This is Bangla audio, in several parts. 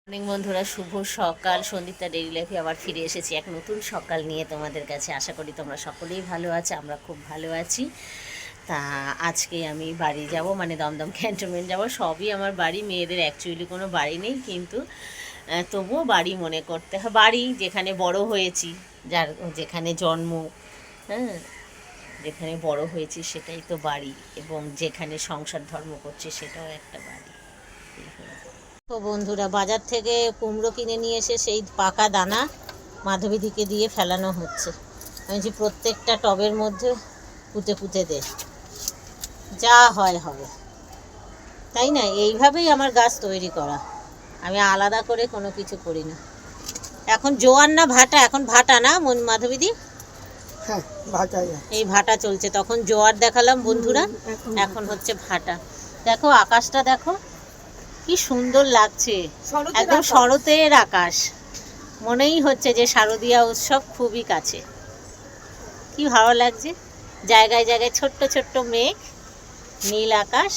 অনেক বন্ধুরা, শুভ সকাল। সন্দীপতা ডেইলি লাইফে আবার ফিরে এসেছি এক নতুন সকাল নিয়ে তোমাদের কাছে। আশা করি তোমরা সকলেই ভালো আছো, আমরা খুব ভালো আছি। তা আজকে আমি বাড়ি যাব, মানে দমদম ক্যান্টনমেন্ট যাব। সবই আমার বাড়ি, মেয়েদের অ্যাকচুয়ালি কোনো বাড়ি নেই, কিন্তু তবুও বাড়ি মনে করতে হয়। বাড়ি যেখানে বড় হয়েছি, যেখানে জন্ম, হ্যাঁ, যেখানে বড় হয়েছি সেটাই তো বাড়ি, এবং যেখানে সংসার ধর্ম করছি সেটাও একটা বাড়ি। তো বন্ধুরা, বাজার থেকে কুমড়ো কিনে নিয়ে এসে সেই পাকা দানা মাধবীদিকে দিয়ে ফেলানো হচ্ছে। আমি যে প্রত্যেকটা টবের মধ্যে পুঁতে পুঁতে দে, যা হয় হবে, তাই না? এইভাবেই আমার গাছ তৈরি করা, আমি আলাদা করে কোনো কিছু করি না। এখন জোয়ান না ভাটা? এখন ভাটা না মাধবীদি? হ্যাঁ, ভাটা। এই ভাটা চলছে, তখন জোয়ার দেখালাম বন্ধুরা, এখন হচ্ছে ভাটা। দেখো আকাশটা দেখো, কি সুন্দর লাগছে, একদম শরতের আকাশ। মনেই হচ্ছে যে শারদীয়া উৎসব খুবই কাছে। কি ভালো লাগছে, জায়গায় জায়গায় ছোট্ট ছোট্ট মেঘ, নীল আকাশ।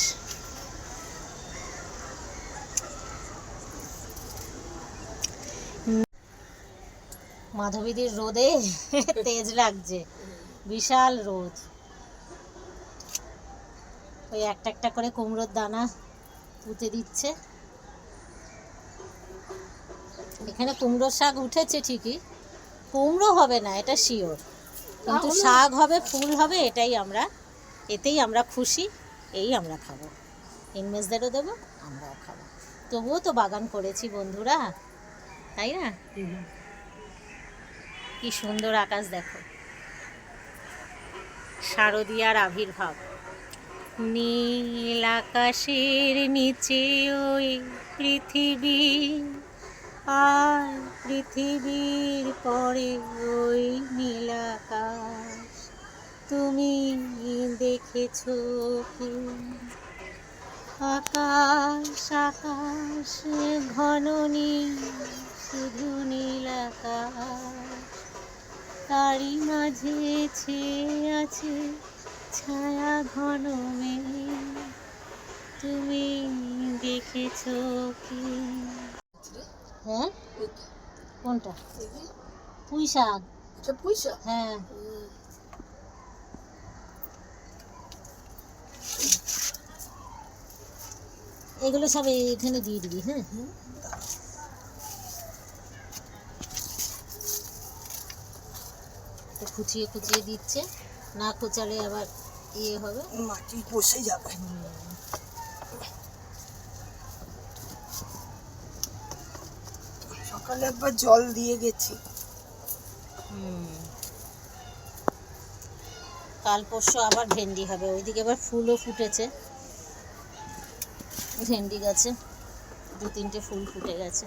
মাধবীদির রোদে তেজ লাগছে, বিশাল রোদ। ওই একটা একটা করে কুমড়োর দানা পুঁতে দিচ্ছে। এখানে কুমড়ো শাক উঠেছে ঠিকই, কুমড়ো হবে না এটা শিওর, কিন্তু শাক হবে, ফুল হবে, এতেই আমরা খুশি। এই আমরা খাবো, ইনমেজদেরও দেবো, আমরাও খাবো। তবুও তো বাগান করেছি বন্ধুরা, তাই না? কি সুন্দর আকাশ দেখো, শারদীয়ার আবির্ভাব। নীল আকাশের নিচে ওই পৃথিবী, আর পৃথিবীর পরে ওই নীল আকাশ। তুমি দেখেছো কি? আকাশ আকাশ ঘন নীল, শুধু নীল আকাশ, তারই মাঝে ছেয়ে আছে ছায়া ঘন মেঘ। তুমি দেখেছো কি? হ্যাঁ, কোনটা? পুঁই শাক। পুঁই শাক, হ্যাঁ, এগুলো সব এখানে দিয়ে দিবি। হ্যাঁ, খুচিয়ে খুচিয়ে দিচ্ছে, না খোঁচালে আবার ইয়ে হবে, মাটি বসে যাবে। সকালে একবার জল দিয়ে গেছি। কাল পরশু আবার ভেন্ডি হবে। ওইদিকে আবার ফুলও ফুটেছে, ভেন্ডি গাছে 2-3টে ফুল ফুটে গেছে।